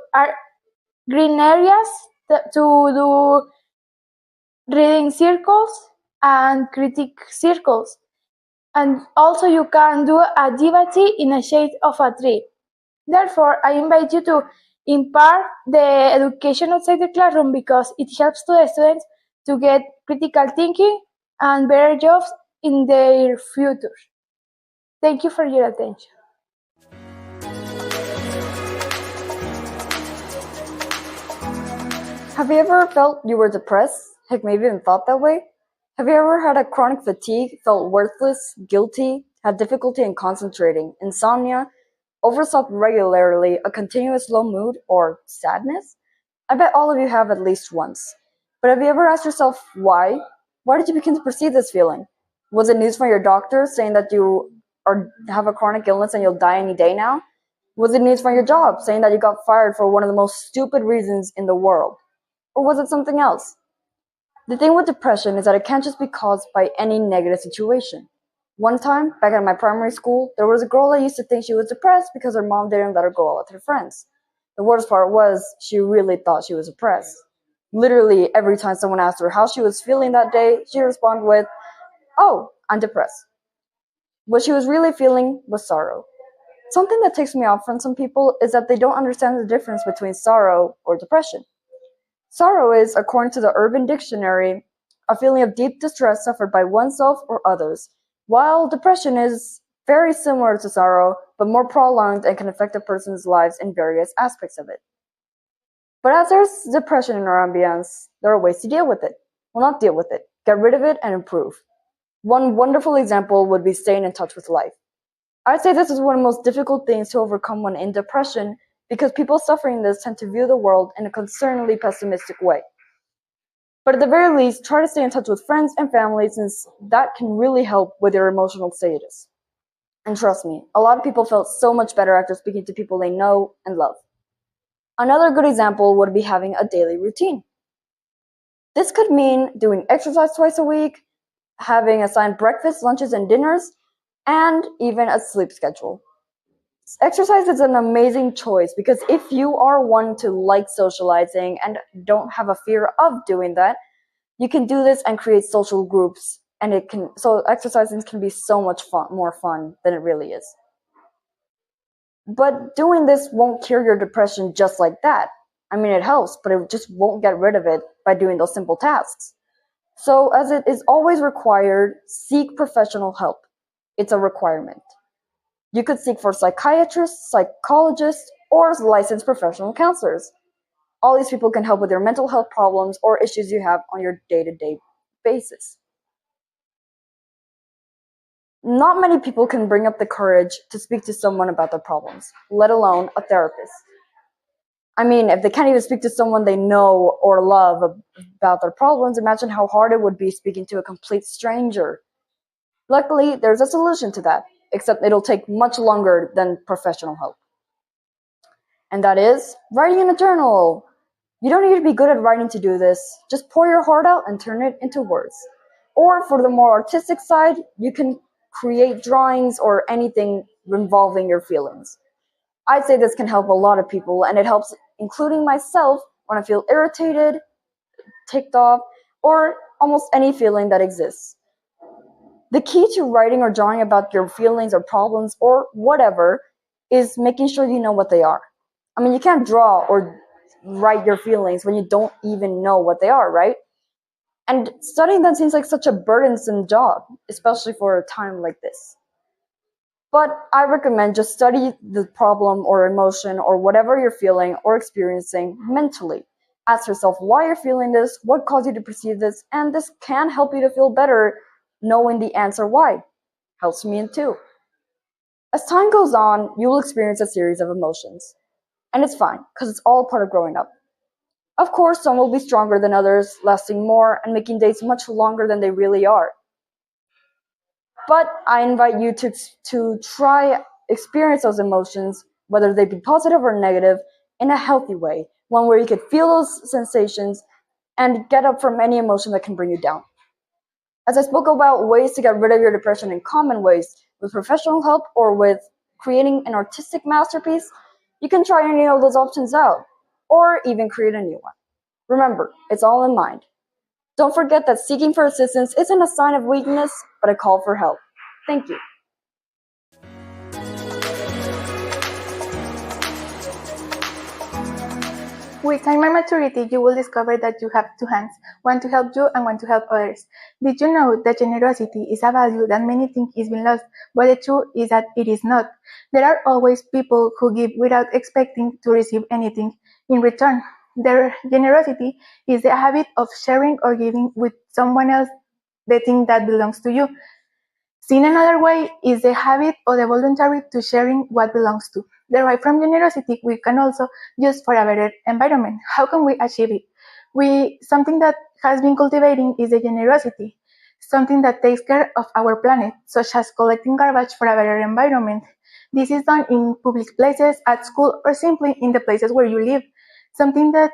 green areas, to do reading circles and critic circles. And also you can do a debate in a shade of a tree. Therefore, I invite you to impart the education outside the classroom because it helps to the students to get critical thinking and better jobs in their future. Thank you for your attention. Have you ever felt you were depressed? Heck, maybe even thought that way? Have you ever had a chronic fatigue, felt worthless, guilty, had difficulty in concentrating, insomnia, overslept regularly, a continuous low mood, or sadness? I bet all of you have at least once. But have you ever asked yourself why? Why did you begin to perceive this feeling? Was it news from your doctor saying that you have a chronic illness and you'll die any day now? Was it news from your job saying that you got fired for one of the most stupid reasons in the world? Or was it something else? The thing with depression is that it can't just be caused by any negative situation. One time, back at my primary school, there was a girl that used to think she was depressed because her mom didn't let her go out with her friends. The worst part was, she really thought she was depressed. Literally, every time someone asked her how she was feeling that day, she responded with, "Oh, I'm depressed." What she was really feeling was sorrow. Something that takes me off from some people is that they don't understand the difference between sorrow or depression. Sorrow is, according to the Urban Dictionary, a feeling of deep distress suffered by oneself or others, while depression is very similar to sorrow, but more prolonged and can affect a person's lives in various aspects of it. But as there's depression in our ambience, there are ways to deal with it. Well, not deal with it, get rid of it and improve. One wonderful example would be staying in touch with life. I'd say this is one of the most difficult things to overcome when in depression, because people suffering this tend to view the world in a concerningly pessimistic way. But at the very least, try to stay in touch with friends and family, since that can really help with your emotional status. And trust me, a lot of people felt so much better after speaking to people they know and love. Another good example would be having a daily routine. This could mean doing exercise twice a week, having assigned breakfasts, lunches, and dinners, and even a sleep schedule. Exercise is an amazing choice because if you are one to like socializing and don't have a fear of doing that, you can do this and create social groups, and exercising can be so much more fun than it really is. But doing this won't cure your depression just like that. I mean, it helps, but it just won't get rid of it by doing those simple tasks. So, as it is always required, seek professional help. It's a requirement. You could seek for psychiatrists, psychologists, or licensed professional counselors. All these people can help with your mental health problems or issues you have on your day-to-day basis. Not many people can bring up the courage to speak to someone about their problems, let alone a therapist. I mean, if they can't even speak to someone they know or love about their problems, imagine how hard it would be speaking to a complete stranger. Luckily, there's a solution to that, except it'll take much longer than professional help. And that is writing in a journal. You don't need to be good at writing to do this. Just pour your heart out and turn it into words. Or for the more artistic side, you can create drawings or anything involving your feelings. I'd say this can help a lot of people, and it helps including myself when I feel irritated, ticked off, or almost any feeling that exists. The key to writing or drawing about your feelings or problems or whatever is making sure you know what they are. I mean, you can't draw or write your feelings when you don't even know what they are, right? And studying them seems like such a burdensome job, especially for a time like this. But I recommend just study the problem or emotion or whatever you're feeling or experiencing mentally. Ask yourself why you're feeling this, what caused you to perceive this, and this can help you to feel better knowing the answer why. Helps me too. As time goes on, you will experience a series of emotions. And it's fine, because it's all part of growing up. Of course, some will be stronger than others, lasting more and making days much longer than they really are. But I invite you to try experience those emotions, whether they be positive or negative, in a healthy way, one where you could feel those sensations and get up from any emotion that can bring you down. As I spoke about ways to get rid of your depression in common ways, with professional help or with creating an artistic masterpiece, you can try any of those options out, or even create a new one. Remember, it's all in mind. Don't forget that seeking for assistance isn't a sign of weakness, but a call for help. Thank you. With time and maturity, you will discover that you have two hands, one to help you and one to help others. Did you know that generosity is a value that many think is being lost, but the truth is that it is not? There are always people who give without expecting to receive anything in return. Their generosity is the habit of sharing or giving with someone else the thing that belongs to you. Seen another way is the habit or the voluntary to sharing what belongs to. Derived from generosity, we can also use for a better environment. How can we achieve it? Something that has been cultivating is the generosity, something that takes care of our planet, such as collecting garbage for a better environment. This is done in public places, at school, or simply in the places where you live. Something that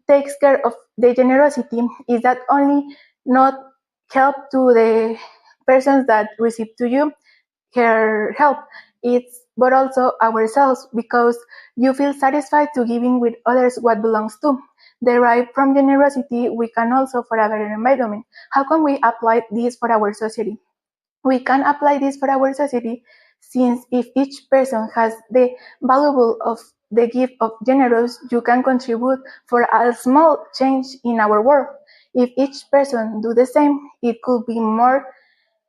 takes care of the generosity is that only not help to the persons that receive to you her help, but also ourselves, because you feel satisfied to giving with others what belongs to. Derived from generosity, we can also for a better environment. How can we apply this for our society? We can apply this for our society since if each person has the valuable of the gift of generous, you can contribute for a small change in our world. If each person do the same, it could be more,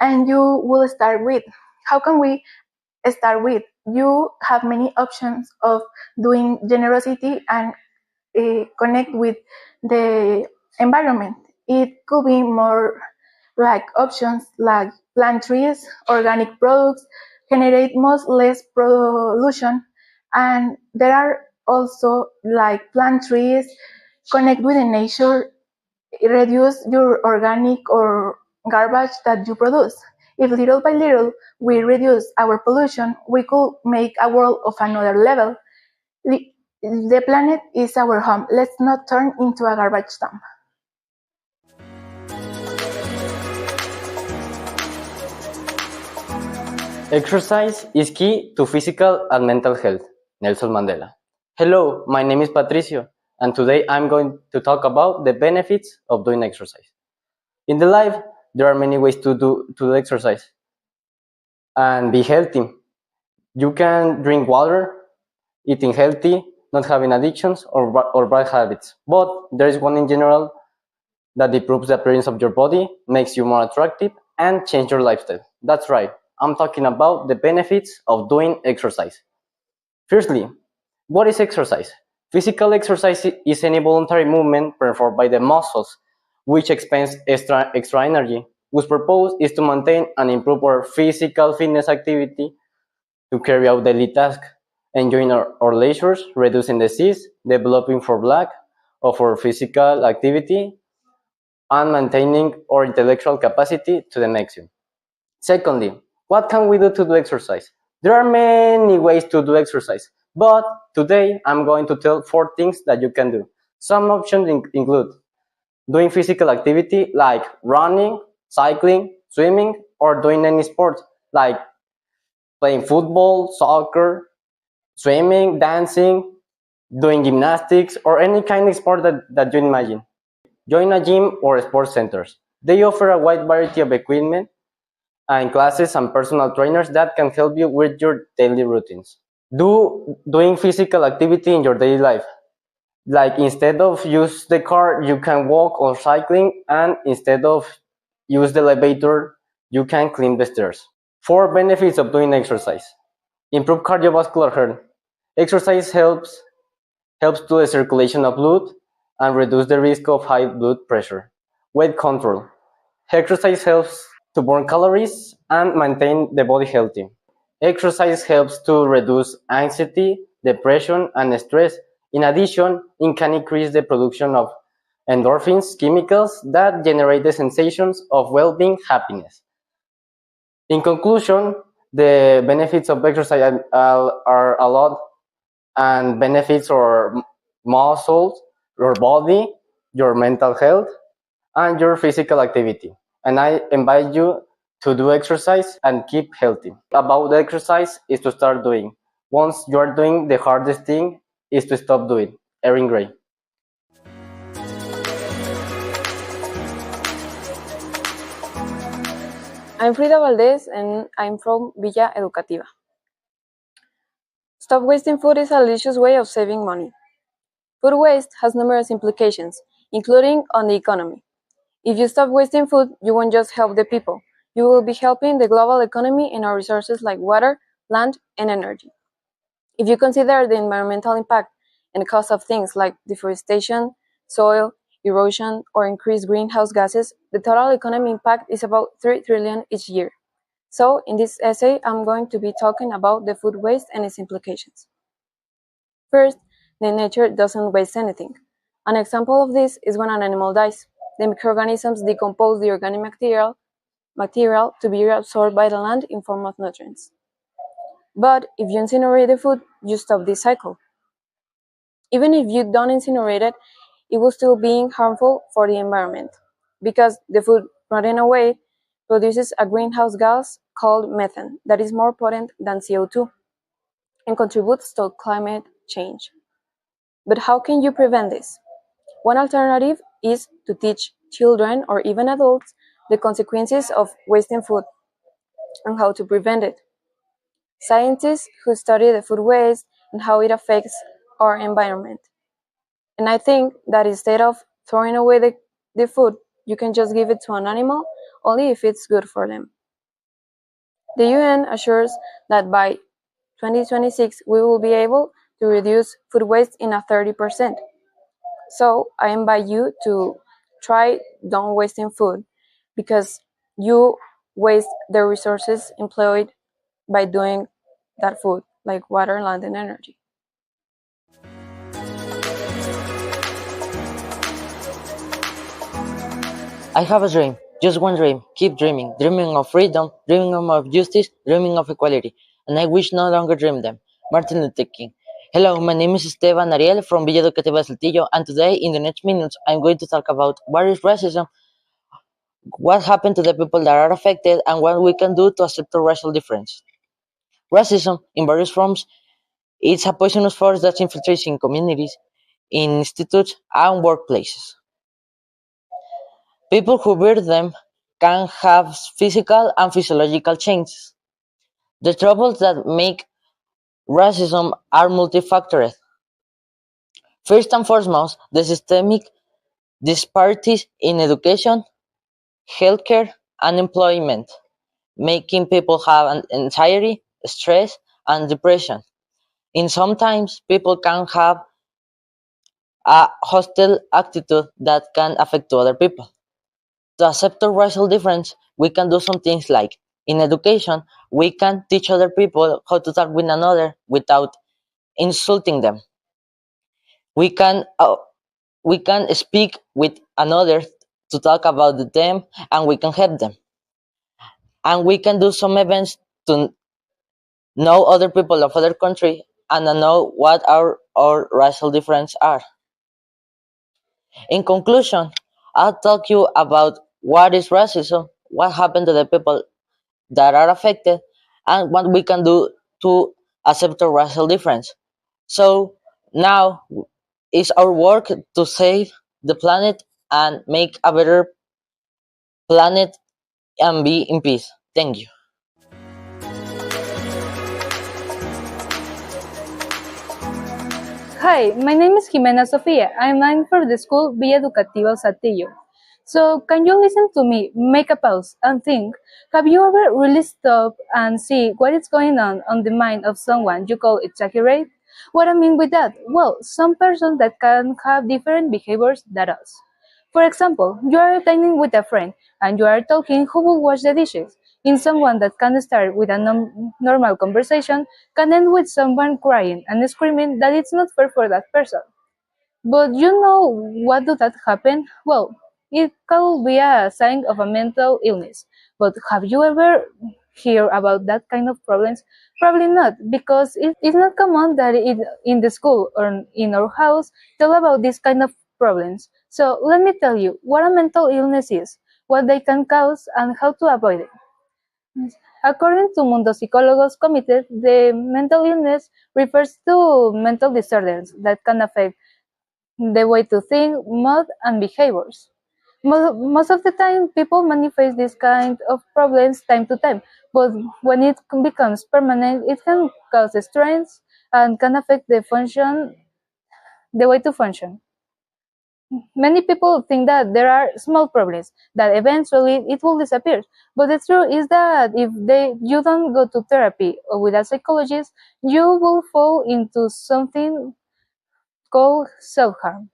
and you will start with. How can we start with? You have many options of doing generosity and connect with the environment. It could be more like options like plant trees, organic products, generate much less pollution, and there are also like plant trees, connect with the nature, reduce your organic or garbage that you produce. If little by little we reduce our pollution, we could make a world of another level. The planet is our home. Let's not turn into a garbage dump. Exercise is key to physical and mental health. Nelson Mandela. Hello, my name is Patricio, and today I'm going to talk about the benefits of doing exercise. In the life, there are many ways to do exercise and be healthy. You can drink water, eating healthy, not having addictions or bad habits. But there is one in general that improves the appearance of your body, makes you more attractive, and change your lifestyle. That's right. I'm talking about the benefits of doing exercise. Firstly, what is exercise? Physical exercise is any voluntary movement performed by the muscles, which expends extra energy, whose purpose is to maintain and improve our physical fitness activity to carry out daily tasks, enjoying our leisure, reducing disease, developing for lack of our physical activity, and maintaining our intellectual capacity to the maximum. Secondly, what can we do to do exercise? There are many ways to do exercise, but today I'm going to tell 4 things that you can do. Some options include doing physical activity like running, cycling, swimming, or doing any sport like playing football, soccer, swimming, dancing, doing gymnastics, or any kind of sport that you imagine. Join a gym or sports centers. They offer a wide variety of equipment and classes and personal trainers that can help you with your daily routines. Doing physical activity in your daily life. Like instead of use the car, you can walk or cycling, and instead of use the elevator, you can climb the stairs. 4 benefits of doing exercise. Improve cardiovascular health. Exercise helps to the circulation of blood and reduce the risk of high blood pressure. Weight control. Exercise helps to burn calories and maintain the body healthy. Exercise helps to reduce anxiety, depression, and stress. In addition, it can increase the production of endorphins, chemicals that generate the sensations of well-being, happiness. In conclusion, the benefits of exercise are a lot, and benefits our muscles, your body, your mental health, and your physical activity. And I invite you to do exercise and keep healthy. About the exercise is to start doing. Once you are doing, the hardest thing is to stop doing. Erin Gray. I'm Frida Valdez and I'm from Villa Educativa. Stop wasting food is a delicious way of saving money. Food waste has numerous implications, including on the economy. If you stop wasting food, you won't just help the people. You will be helping the global economy and our resources like water, land, and energy. If you consider the environmental impact and cost of things like deforestation, soil, erosion, or increased greenhouse gases, the total economic impact is about 3 trillion each year. So, in this essay, I'm going to be talking about the food waste and its implications. First, the nature doesn't waste anything. An example of this is when an animal dies. The microorganisms decompose the organic material to be reabsorbed by the land in form of nutrients. But if you incinerate the food, you stop this cycle. Even if you don't incinerate it, it will still be harmful for the environment, because the food rotting away produces a greenhouse gas called methane that is more potent than CO2 and contributes to climate change. But how can you prevent this? One alternative is to teach children or even adults the consequences of wasting food and how to prevent it. Scientists who study the food waste and how it affects our environment. And I think that instead of throwing away the food, you can just give it to an animal only if it's good for them. The UN assures that by 2026 we will be able to reduce food waste in a 30%. So I invite you to try don't wasting food, because you waste the resources employed by doing that food, like water, land, and energy. I have a dream, just one dream. Keep dreaming, dreaming of freedom, dreaming of justice, dreaming of equality, and I wish no longer dream them. Martin Luther King. Hello, my name is Esteban Ariel from Villa Educativa Saltillo, and today, in the next minutes, I'm going to talk about what is racism, what happened to the people that are affected, and what we can do to accept the racial difference. Racism, in various forms, is a poisonous force that infiltrates in communities, in institutes, and workplaces. People who bear them can have physical and physiological changes. The troubles that make racism are multifactorial. First and foremost, the systemic disparities in education, healthcare, and employment, making people have anxiety, stress, and depression. In sometimes people can have a hostile attitude that can affect to other people. To accept a racial difference, we can do some things like in education, we can teach other people how to talk with another without insulting them. We can we can speak with another to talk about them and we can help them. And we can do some events to know other people of other country and know what our racial difference are. In conclusion, I'll talk you about what is racism, what happened to the people that are affected, and what we can do to accept a racial difference. So now it's our work to save the planet and make a better planet and be in peace. Thank you. Hi, my name is Jimena Sofia. I'm from the school Villa Educativa Saltillo. So, can you listen to me, make a pause, and think? Have you ever really stopped and see what is going on the mind of someone you call exaggerate? What I mean with that? Well, some persons that can have different behaviors than us. For example, you are dining with a friend and you are talking who will wash the dishes. In someone that can start with a normal conversation can end with someone crying and screaming that it's not fair for that person. But you know what do that happen? Well, it could be a sign of a mental illness. But have you ever heard about that kind of problems? Probably not, because it's not common that in the school or in our house tell about this kind of problems. So let me tell you what a mental illness is, what they can cause, and how to avoid it. According to Mundo Psicólogos Committee, the mental illness refers to mental disorders that can affect the way to think, mood, and behaviors. Most of the time, people manifest this kind of problems time to time, but when it becomes permanent, it can cause stress and can affect the way to function. Many people think that there are small problems that eventually it will disappear, but the truth is that if you don't go to therapy or with a psychologist, you will fall into something called self-harm.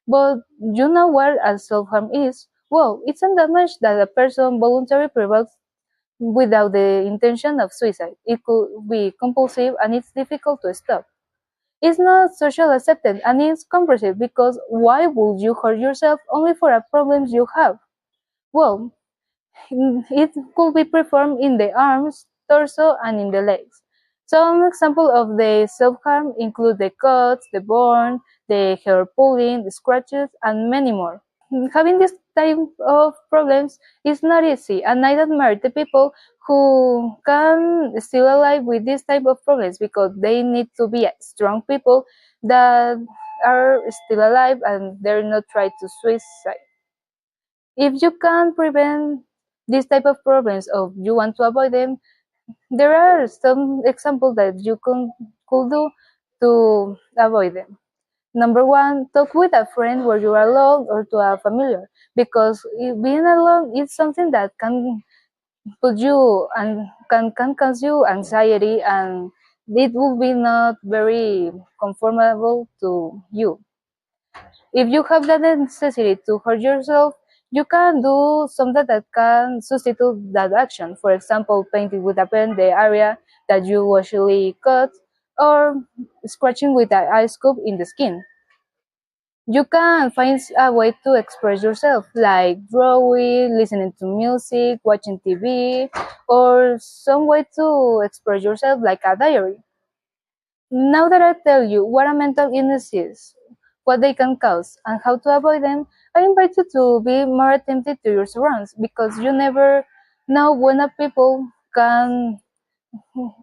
But you know what a self-harm is? Well, it's a damage that a person voluntarily provokes without the intention of suicide. It could be compulsive and it's difficult to stop. It's not social accepted and it's compulsive because why would you hurt yourself only for a problems you have? Well, it could be performed in the arms, torso, and in the legs. Some examples of the self-harm include the cuts, the burn, the hair pulling, the scratches, and many more. Having this type of problems is not easy, and I admire the people who can still alive with this type of problems because they need to be strong people that are still alive and they're not trying to suicide. If you can prevent this type of problems or you want to avoid them, there are some examples that you could do to avoid them. Number one, talk with a friend where you are alone or to a familiar, because being alone is something that can put you and can cause you anxiety, and it will be not very comfortable to you. If you have the necessity to hurt yourself, you can do something that can substitute that action. For example, painting with a pen the area that you usually cut, or scratching with an ice cube in the skin. You can find a way to express yourself, like drawing, listening to music, watching TV, or some way to express yourself like a diary. Now that I tell you what a mental illness is, what they can cause, and how to avoid them, I invite you to be more attentive to your surroundings because you never know when a people can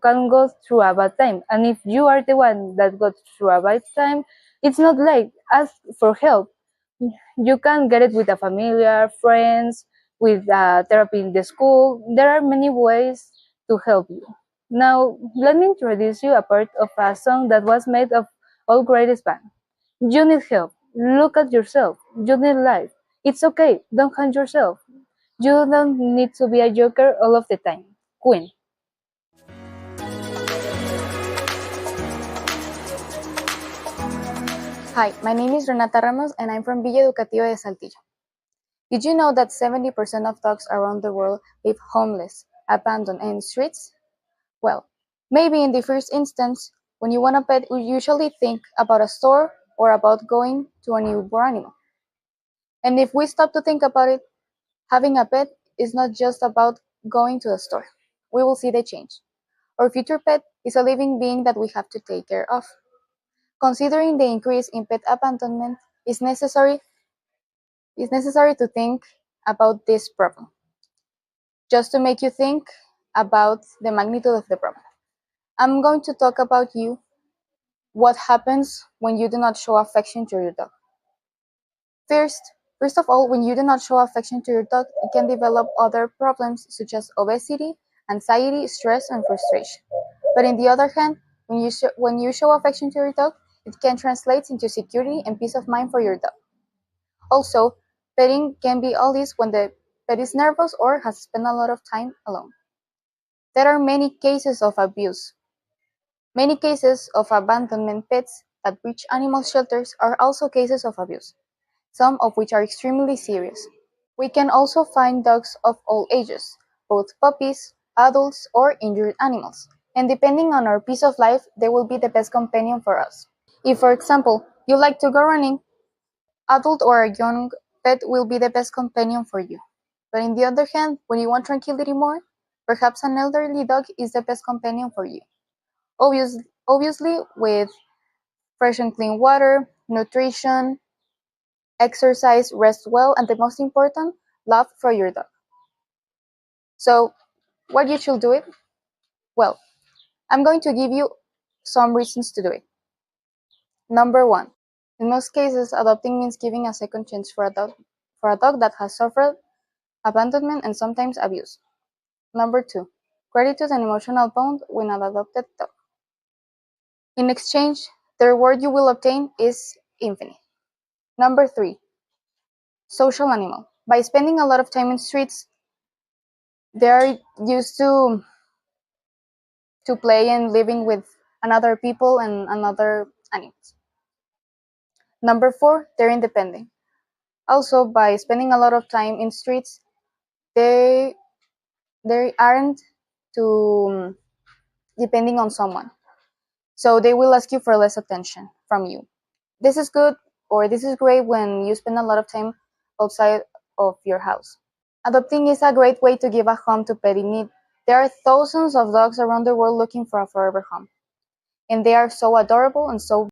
can go through a bad time. And if you are the one that got through a bad time, it's not late. Ask for help. You can get it with a familiar, friends, with therapy in the school. There are many ways to help you. Now, let me introduce you a part of a song that was made of all greatest band. You need help. Look at yourself. You need life. It's okay. Don't hurt yourself. You don't need to be a joker all of the time. Queen. Hi, my name is Renata Ramos and I'm from Villa Educativa de Saltillo. Did you know that 70% of dogs around the world live homeless, abandoned, and in streets? Well, maybe in the first instance, when you want a pet, we usually think about a store or about going to a newborn animal. And if we stop to think about it, having a pet is not just about going to the store. We will see the change. Our future pet is a living being that we have to take care of. Considering the increase in pet abandonment, it's necessary to think about this problem. Just to make you think about the magnitude of the problem, I'm going to talk about you what happens when you do not show affection to your dog. First of all, when you do not show affection to your dog, it can develop other problems such as obesity, anxiety, stress, and frustration. But on the other hand, when you show affection to your dog, it can translate into security and peace of mind for your dog. Also, petting can be ease when the pet is nervous or has spent a lot of time alone. There are many cases of abuse. Many cases of abandonment pets that reach animal shelters are also cases of abuse, some of which are extremely serious. We can also find dogs of all ages, both puppies, adults, or injured animals, and depending on our piece of life, they will be the best companion for us. If, for example, you like to go running, adult or a young pet will be the best companion for you. But on the other hand, when you want tranquility more, perhaps an elderly dog is the best companion for you. Obviously, with fresh and clean water, nutrition, exercise, rest well, and the most important, love for your dog. So, what you should do it? Well, I'm going to give you some reasons to do it. Number one, in most cases, adopting means giving a second chance for a dog that has suffered abandonment and sometimes abuse. Number two, gratitude and emotional bond with an adopted dog. In exchange, the reward you will obtain is infinite. Number three, social animal. By spending a lot of time in streets, they are used to play and living with another people and another animals. Number four, they're independent. Also, by spending a lot of time in streets, they aren't to depending on someone. So they will ask you for less attention from you. This is good or this is great when you spend a lot of time outside of your house. Adopting is a great way to give a home to pet in need. There are thousands of dogs around the world looking for a forever home. And they are so adorable and so